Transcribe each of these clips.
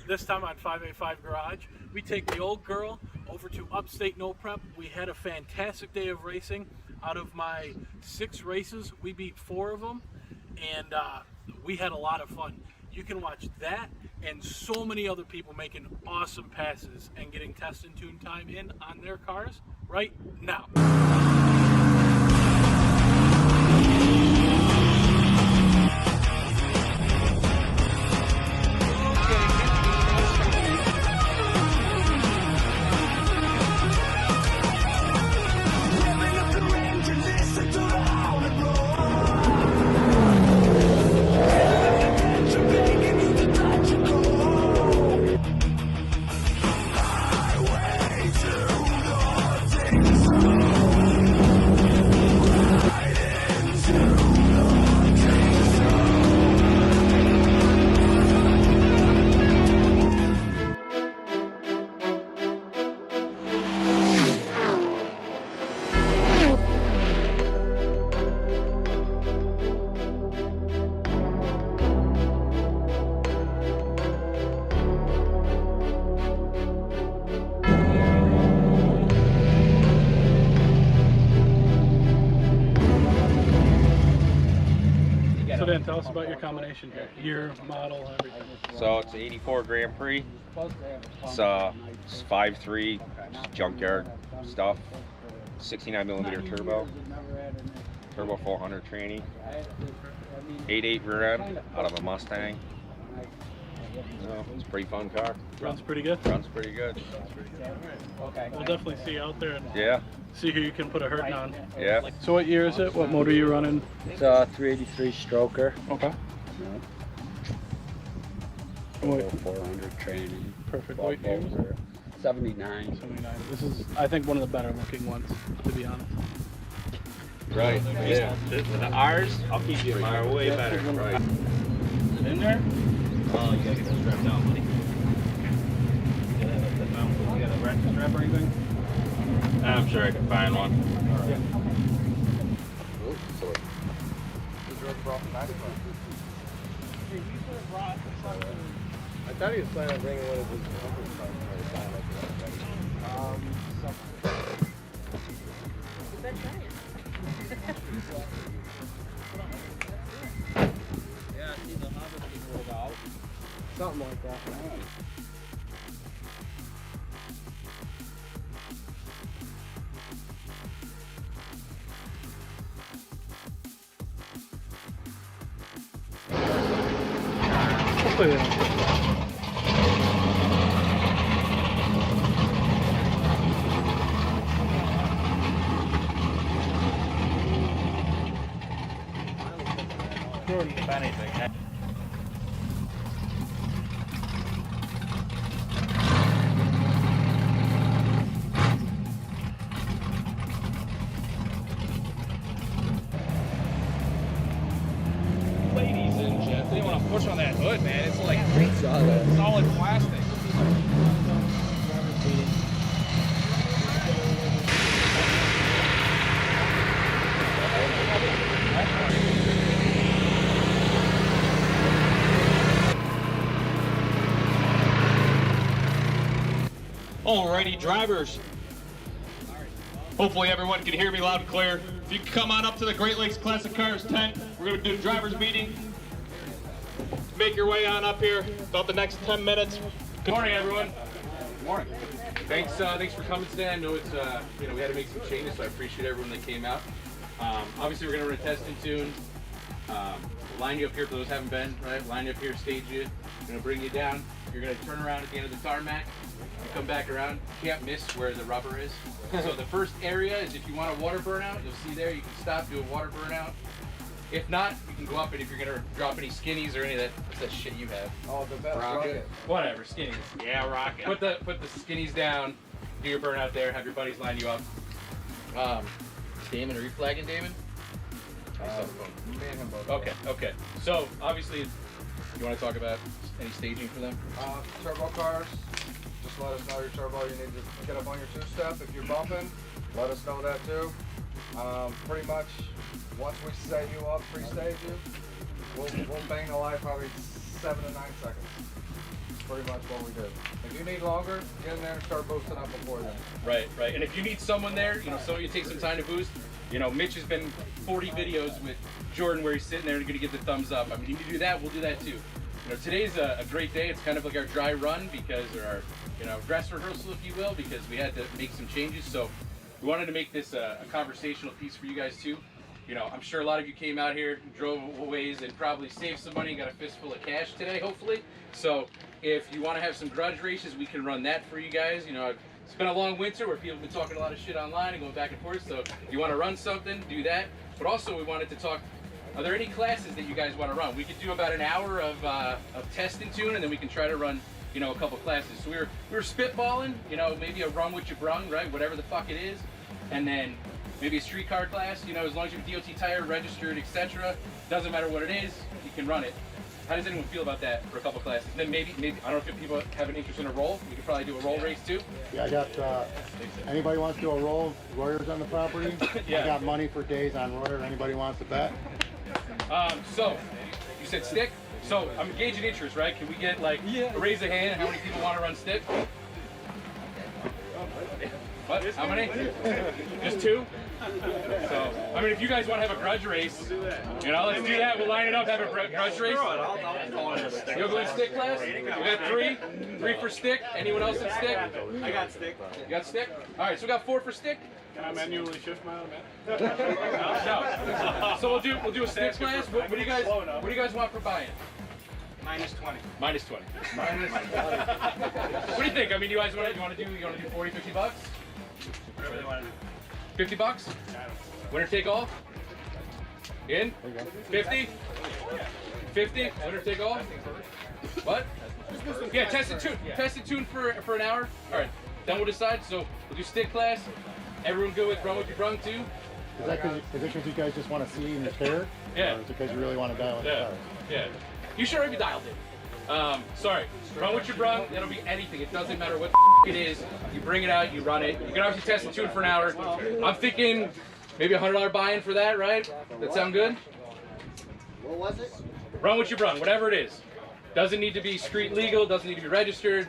this time on 585 Garage. We take the old girl over to Upstate No Prep. We had a fantastic day of racing. Out of my 6 races, we beat 4 of them, and we had a lot of fun. You can watch that and so many other people making awesome passes and getting test and tune time in on their cars right now. So then tell us about your combination here, year, model, everything. So it's 84 Grand Prix. It's 5.3 junkyard stuff. 69mm turbo 400 tranny. 8.8 rear end out of a Mustang. So it's a pretty fun car. Runs pretty good? Runs pretty good. We'll definitely see you out there and see who you can put a hurting on. Yeah. So what year is it? What motor are you running? It's a 383 stroker. Okay. Yeah. 400 training. Perfect. What year is it? 79. 79. This is, I think, one of the better looking ones, to be honest. Right. Yeah. The ours, I'll keep you are way better. Right. Is it in there? Oh, you gotta get the strap down, buddy. You got a ratchet strap or anything? I'm sure I can find one. Yeah. I thought he was planning on bringing one of his numbers cards. Yeah, I see the Honda being rolled out. Something like that. Hopefully they don't put that. If anything. Ladies and gents, they want to push on that hood, man. It's like Solid. solid plastic. Alrighty, drivers. Hopefully everyone can hear me loud and clear. If you can come on up to the Great Lakes Classic Cars tent, we're going to do a driver's meeting. Make your way on up here about the next 10 minutes. Good morning, everyone. Good morning. Thanks for coming today. I know it's we had to make some changes, so I appreciate everyone that came out. Obviously, we're going to run a test and tune. Line you up here for those who haven't been, right? Line you up here, stage you. We're going to bring you down. You're going to turn around at the end of the tarmac. You come back around. You can't miss where the rubber is. So the first area is if you want a water burnout, you'll see there. You can stop, do a water burnout. If not, you can go up, and if you're going to drop any skinnies or any of that, what's that shit you have? Oh, the best Rocket. Whatever, skinnies. Yeah, rocket. Put the skinnies down, do your burnout there, have your buddies line you up. Damon, are you flagging Damon? Me and him both. Okay. So, obviously, you want to talk about any staging for them? Turbo cars, just let us know your turbo. You need to get up on your two-step. If you're bumping, let us know that too. Pretty much, once we set you up, pre-stage you, we'll bang the light probably 7 to 9 seconds. pretty much what we do. If you need longer, get in there and start boosting up before then. Right, right. And if you need someone there, you know, so you take some time to boost. You know, Mitch has been 40 videos with Jordan where he's sitting there and going to give the thumbs up. I mean, you can do that, we'll do that too. You know, today's a great day. It's kind of like our dry run because, or our, you know, dress rehearsal, if you will, because we had to make some changes. So we wanted to make this a conversational piece for you guys too. You know, I'm sure a lot of you came out here, drove a ways, and probably saved some money and got a fistful of cash today, hopefully. So if you want to have some grudge races, we can run that for you guys. You know, it's been a long winter where people have been talking a lot of shit online and going back and forth. So if you want to run something, do that. But also we wanted to talk, are there any classes that you guys want to run? We could do about an hour of test and tune, and then we can try to run, you know, a couple classes. So we were spitballing, you know, maybe a run what you brung, right? Whatever the fuck it is. And then maybe a streetcar class, you know, as long as you have DOT tire, registered, etc. Doesn't matter what it is, you can run it. How does anyone feel about that for a couple classes? Then maybe I don't know if people have an interest in a roll. We could probably do a roll race too. Yeah, I got, anybody wants to do a roll, Royer's on the property? Yeah. I got money for days on Royer, anybody wants to bet? So, you said stick? So, I'm gauging interest, right? Can we get like, a raise of hand, how many people want to run stick? What? How many? Just 2? So, I mean, if you guys want to have a grudge race, you know, let's do that. We'll line it up, have a grudge race. You'll go in stick class? We got 3. 3 for stick. Anyone else in stick? I got stick. You got stick? All right, so we got 4 for stick. Can I manually shift my own man? No. So we'll do a stick class. What do you guys want for buy-in? -20. -20. What do you think? I mean, you guys want to do 40, 50 bucks? What do they want to do? 50 bucks? Winner take all? In? 50? 50? Winner take all? What? Yeah, test and tune. Test and tune for an hour. All right. Then we'll decide. So we'll do stick class. Everyone good with run what you brung too? Is it because you guys just want to see in the chair? Yeah. Or is it because you really want to dial in the Yeah. cars? Yeah. You should already be dialed in. Sorry. Run what you brung. It'll be anything. It doesn't matter what the it is. You bring it out. You run it. You can obviously test and tune for an hour. I'm thinking maybe $100 buy-in for that, right? That sound good? What was it? Run what you brung, whatever it is. Doesn't need to be street legal. Doesn't need to be registered.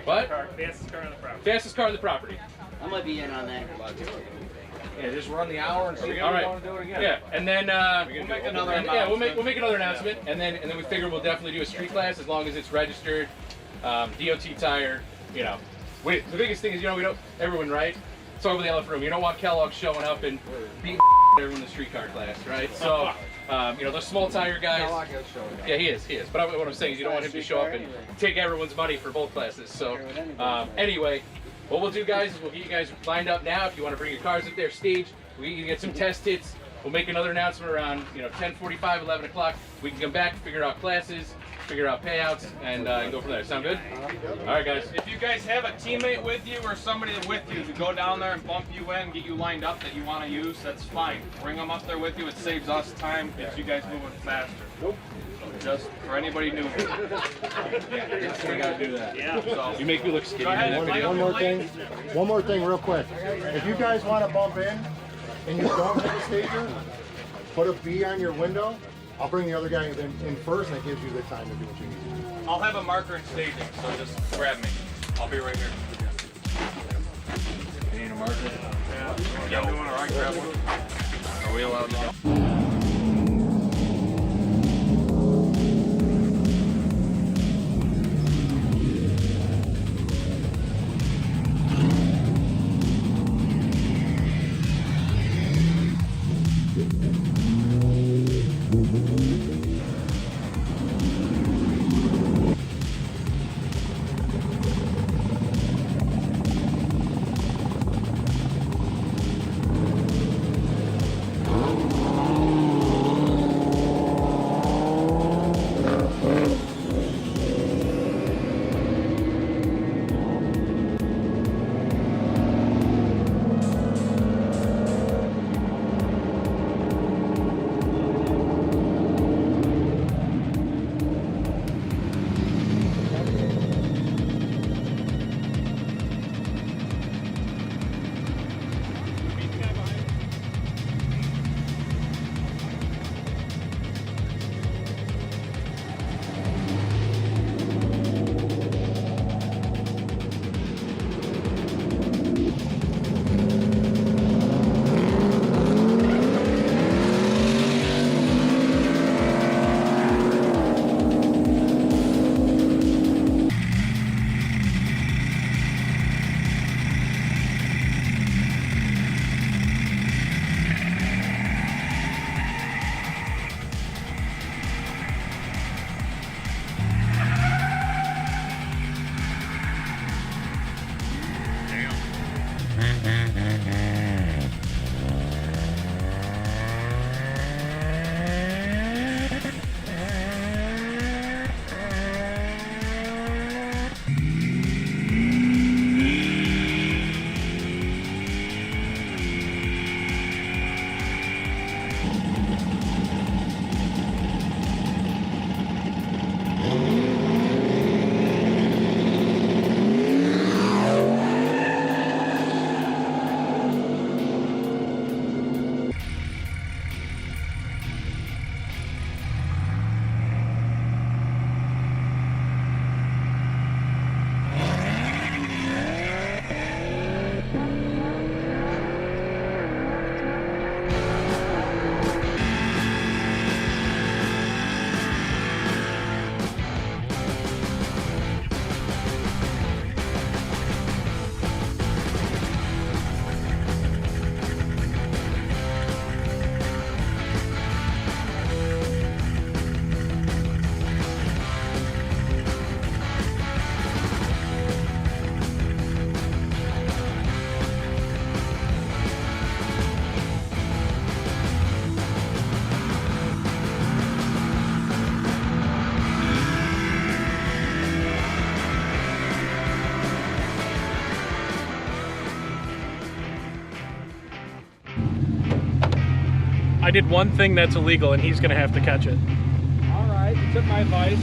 What? Fastest car on the property. Fastest car on the property. I might be in on that. Yeah, just run the hour and see All if right. you want to do it again. Yeah, and then We'll make another yeah, we'll make another announcement, and then we figure we'll definitely do a street class as long as it's registered, DOT tire. You know, the biggest thing is, you know, we don't everyone, right? It's over the elephant room. You don't want Kellogg showing up and beating everyone in the streetcar class, right? So you know, those small tire guys. Yeah, he is. But what I'm saying is, you don't want him to show up and take everyone's money for both classes. So anyway. What we'll do, guys, is we'll get you guys lined up now. If you want to bring your cars up there, stage, we can get some test hits. We'll make another announcement around, you know, 10:45, 11 o'clock. We can come back, figure out classes, figure out payouts, and go from there. Sound good? All right, guys. If you guys have a teammate with you or somebody with you to go down there and bump you in, get you lined up that you want to use, that's fine. Bring them up there with you. It saves us time, gets you guys moving faster. Just for anybody new. We gotta do that. Yeah. So, You make me look skinny. Go ahead. in that video. One more thing real quick. If you guys want to bump in and you don't have a stager, put a B on your window. I'll bring the other guy in first, and it gives you the time to do what you need. I'll have a marker in staging, so just grab me. I'll be right here. You need a marker? Yeah. Grab one or I can grab one. Are we allowed to? I did one thing that's illegal, and he's gonna have to catch it. All right, you took my advice.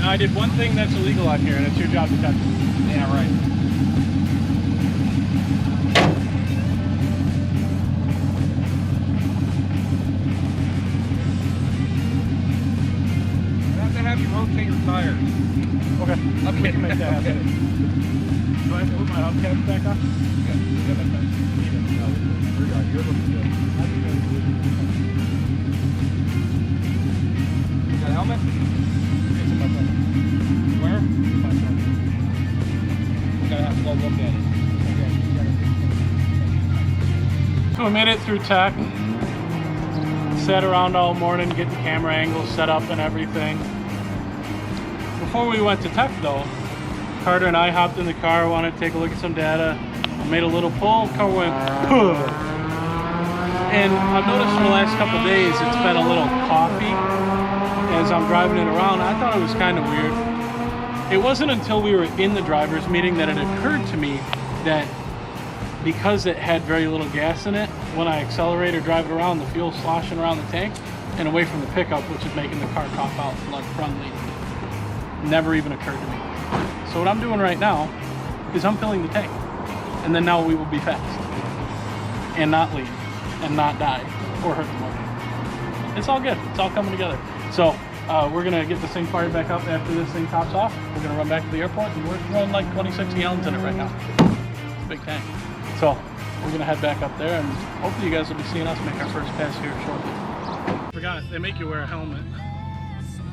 I did one thing that's illegal on here, and it's your job to catch it. Yeah, right. You have to have you rotate your tires. Okay, we can make that happen. Do I have to put my hubcaps back on? Yeah, that's fine. You're looking good. You got a helmet? Where? You gotta have to go look at it. So we made it through tech. Sat around all morning getting camera angles set up and everything. Before we went to tech though, Carter and I hopped in the car, wanted to take a look at some data. Made a little pull, car went "Huh." And I've noticed in the last couple days it's been a little coffee as I'm driving it around. I thought it was kind of weird. It wasn't until we were in the driver's meeting that it occurred to me that because it had very little gas in it, when I accelerate or drive it around, the fuel's sloshing around the tank and away from the pickup, which is making the car cough out like friendly. Never even occurred to me. So what I'm doing right now is I'm filling the tank. And then now we will be fast. And not leave. And not die. Or hurt the motor. It's all good. It's all coming together. So we're going to get this thing fired back up after this thing tops off. We're going to run back to the airport, and we're running like 26 gallons in it right now. It's a big tank. So we're going to head back up there, and hopefully you guys will be seeing us make our first pass here shortly. Forgot, they make you wear a helmet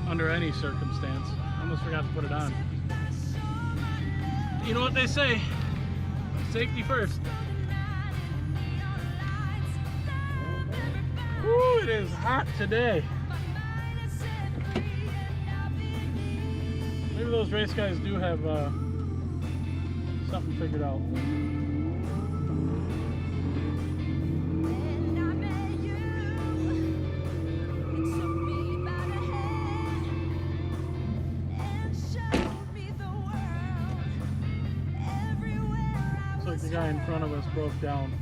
under any circumstance. I almost forgot to put it on. You know what they say, safety first. Woo, it is hot today. Maybe those race guys do have something figured out. Looks like the guy in front of us broke down.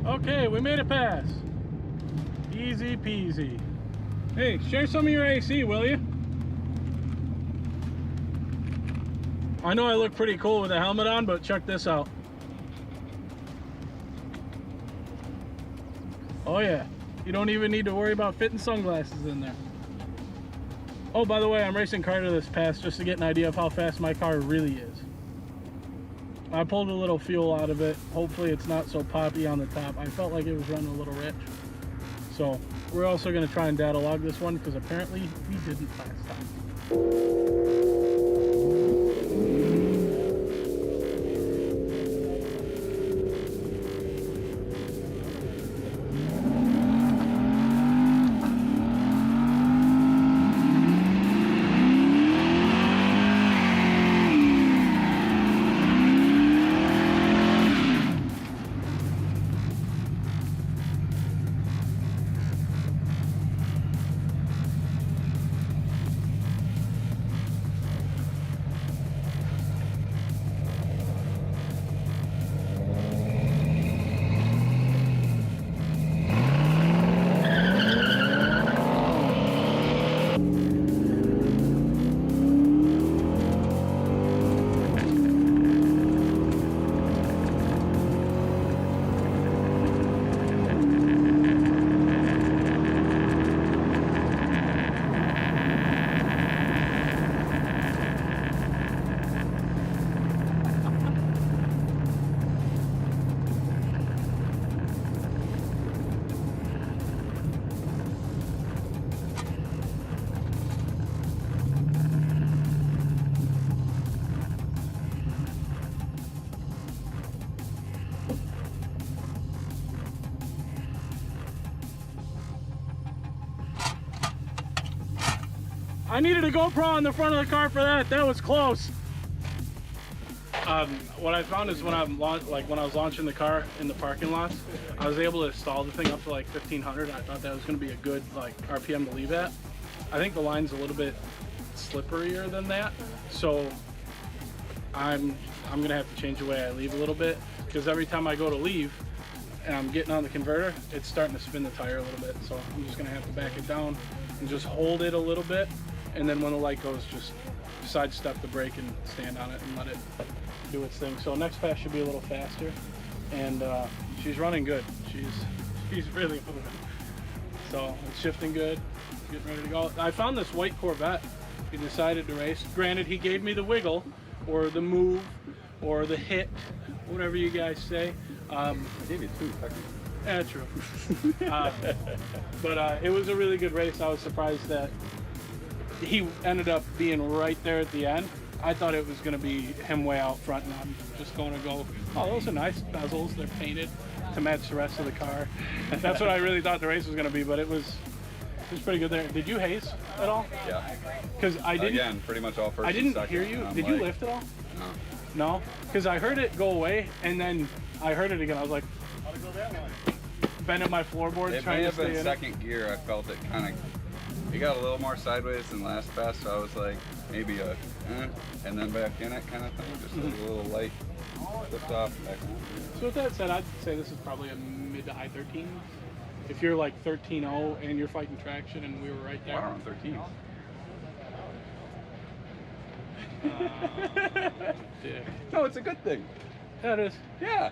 Okay, we made a pass. Easy peasy. Hey, share some of your AC, will you? I know I look pretty cool with a helmet on, but check this out. Oh yeah, you don't even need to worry about fitting sunglasses in there. Oh, by the way, I'm racing Carter this pass just to get an idea of how fast my car really is. I pulled a little fuel out of it. Hopefully it's not so poppy on the top. I felt like it was running a little rich. So we're also going to try and data log this one because apparently we didn't last time. I needed a GoPro on the front of the car for that. That was close. What I found is when I was launching the car in the parking lots, I was able to stall the thing up to like 1500. I thought that was going to be a good like RPM to leave at. I think the line's a little bit slipperier than that, so I'm gonna have to change the way I leave a little bit, because every time I go to leave and I'm getting on the converter, it's starting to spin the tire a little bit. So I'm just gonna have to back it down and just hold it a little bit, and then when the light goes, just sidestep the brake and stand on it and let it do its thing. So next pass should be a little faster, and she's running good. She's really moving. So it's shifting good, getting ready to go. I found this white Corvette he decided to race. Granted, he gave me the wiggle, or the move, or the hit, whatever you guys say. I gave you two, technically. Yeah, true. But it was a really good race. I was surprised that he ended up being right there at the end. I thought it was going to be him way out front, and I'm just going to go, oh, those are nice bezels. They're painted to match the rest of the car. That's what I really thought the race was going to be, but it was pretty good there. Did you haze at all? Yeah. Because I didn't. Again, pretty much all first. I didn't and second, hear you. and Did I'm you like, lift at all? No. No? Because I heard it go away, and then I heard it again. I was like, bending my floorboard It trying may to have stay been in. second gear. I felt it kind of. It got a little more sideways than last pass, so I was like maybe a, and then back in it kind of thing. Just a little light flipped off back on. So with that said, I'd say this is probably a mid to high 13s. If you're like 13.0 and you're fighting traction, and we were right there. Wow, on 13. Yeah. No, it's a good thing. Yeah, it is. Yeah.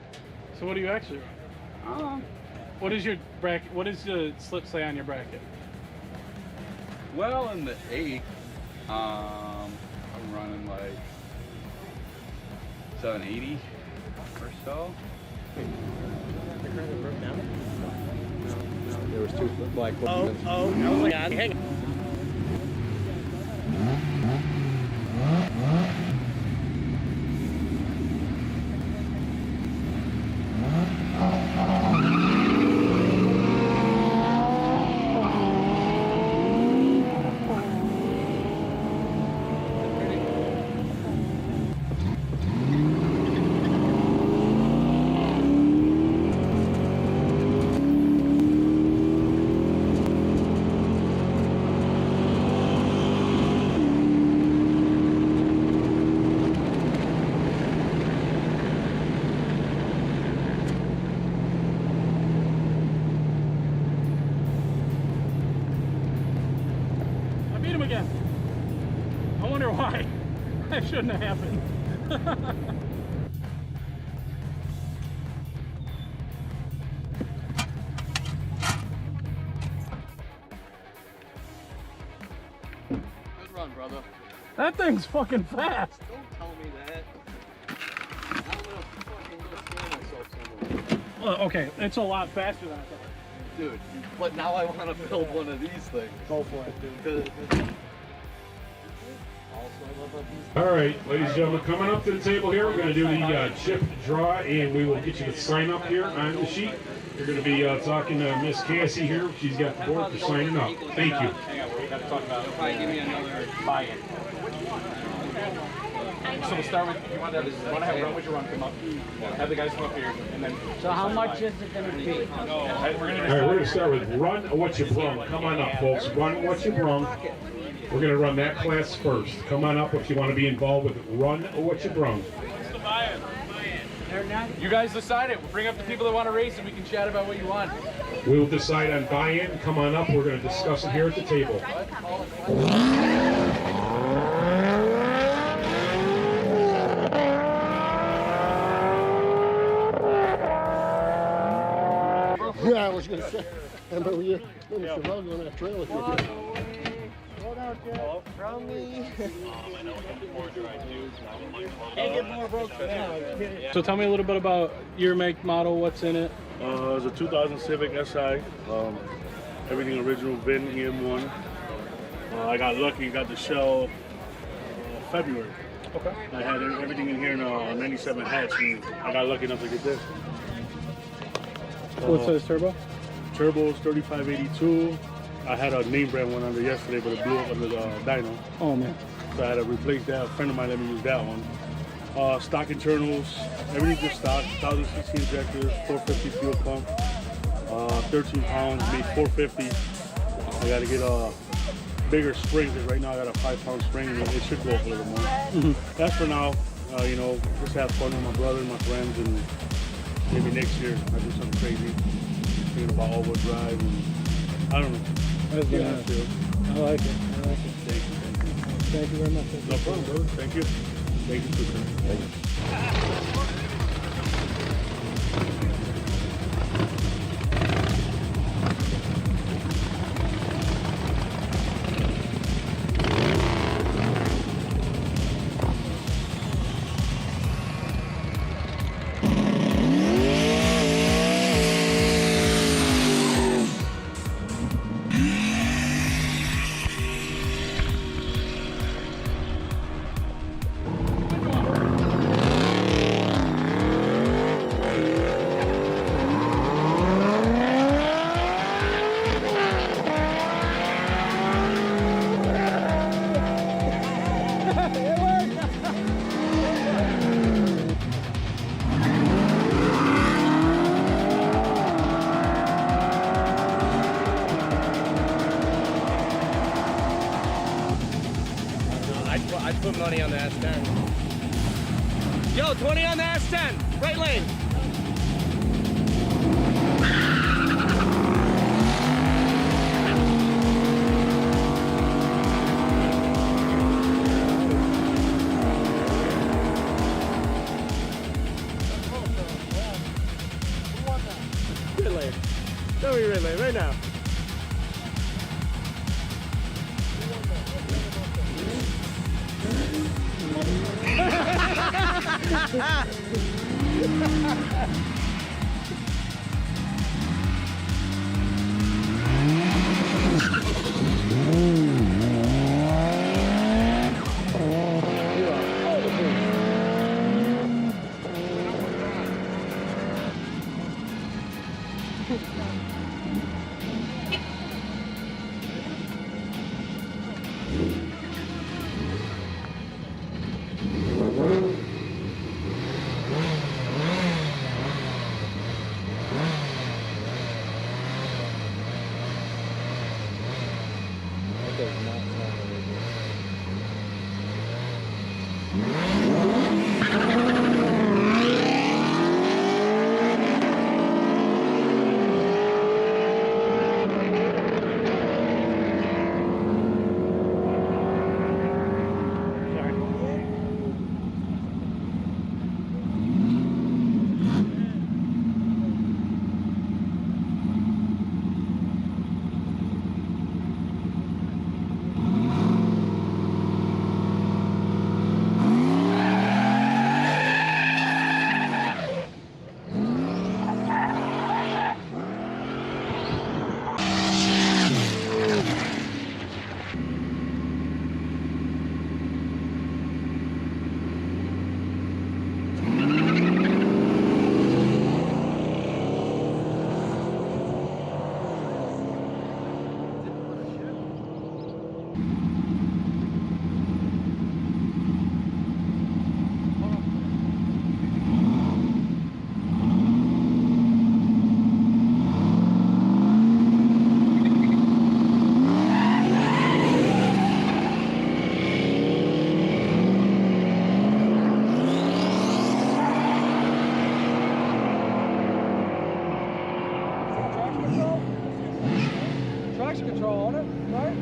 So what do you actually run? What is your bracket? What does the slip say on your bracket? Well, in the 8, I'm running like 780 or so. There was two black. Oh my God! Hang on. Again. I wonder why. That shouldn't have happened. brother. That thing's fucking fast. Don't tell me that. I'm gonna fucking go scare myself somewhere. Well, okay, it's a lot faster than I thought. Dude, but now I want to build one of these things. Go for it, dude. All right, ladies and gentlemen, coming up to the table here, we're going to do the chip draw, and we will get you to sign up here on the sheet. You're going to be talking to Miss Cassie here. She's got the board for signing up. Thank you. Hang on, we got to talk about Probably give me another buy-in. So we'll start with, you want to have Run What You Run come up, have the guys come up here, and then... So how much is it going to be? All right, we're going to start with Run What You Brung. Come on up, folks. Run What You Brung. We're going to run that class first. Come on up if you want to be involved with Run What You Brung. What's the buy-in? You guys decide it. We'll bring up the people that want to race, and we can chat about what you want. We will decide on buy-in. Come on up. We're going to discuss it here at the table. Yeah, I was going to say, remember you finished the rug on that trailer. From me. Can't get more broke than that. So tell me a little bit about your make, model, what's in it. It's a 2000 Civic SI. Everything original, VIN, EM1. I got lucky, got the shell February. Okay. I had everything in here in a 97 hatch, and I got lucky enough to get this. What size turbo? Turbo is 3582. I had a name brand one under yesterday, but it blew up under the dyno. Oh man. So I had to replace that. A friend of mine let me use that one. Stock internals, everything just stock. 1016 injectors, 450 fuel pump, 13 pounds, made 450. I got to get a bigger spring because right now I got a 5-pound spring and it should go up a little more. That's for now. You know, just have fun with my brother and my friends, and maybe next year I do something crazy. Thinking about all-wheel drive and I don't know. That's good. Yeah, I like it. I like it. Thank you. Thank you very much. No problem, brother. Thank you. Thank you, too. Thank you. I'd put money on the S10. Yo, 20 on the S10, right lane. Red lane. Show me red lane right now. control on it, right?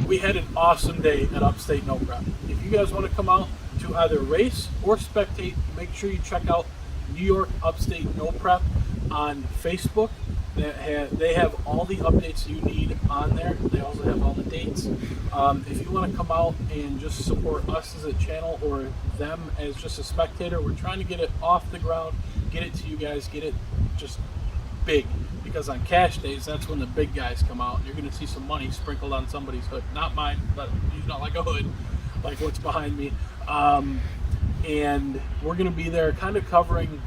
We had an awesome day at Upstate No Prep. If you guys want to come out to either race or spectate, make sure you check out New York Upstate No Prep on Facebook. They have all the updates you need on there. They also have all the dates. If you want to come out and just support us as a channel or them as just a spectator, we're trying to get it off the ground, get it to you guys, get it just big. Because on cash days, that's when the big guys come out. You're going to see some money sprinkled on somebody's hood. Not mine, but he's not like a hood, like what's behind me. And we're going to be there kind of covering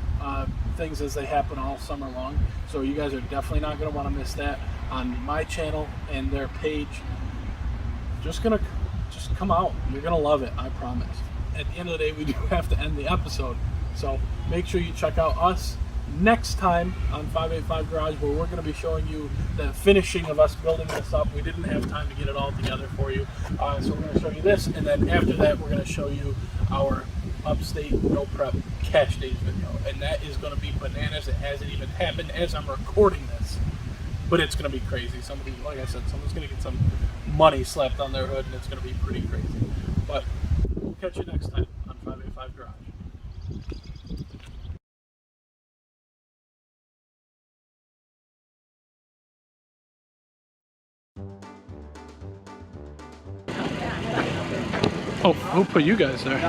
things as they happen all summer long. So you guys are definitely not going to want to miss that on my channel and their page. Just come out. You're going to love it, I promise. At the end of the day, we do have to end the episode. So make sure you check out us next time on 585 Garage, where we're going to be showing you the finishing of us building this up. We didn't have time to get it all together for you, so we're going to show you this, and then after that we're going to show you our Upstate No Prep Cash Days video, and that is going to be bananas. It hasn't even happened as I'm recording this, but it's going to be crazy. Somebody, like I said, someone's going to get some money slapped on their hood, and it's going to be pretty crazy. But we'll catch you next time on 585 Garage. Oh, who put you guys there?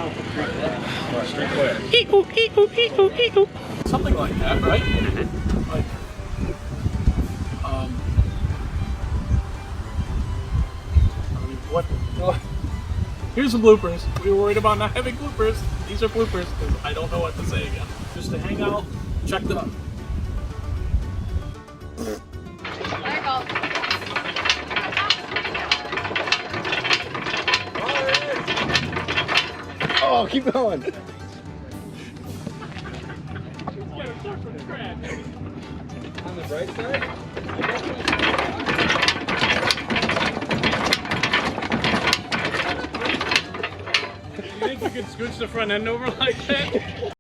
Something like that, right? Like, I mean, what? Here's the bloopers. We were worried about not having bloopers. These are bloopers because I don't know what to say again. Just to hang out, check them out. There it goes. Oh, keep going. On the bright side? You think you could scooch the front end over like that?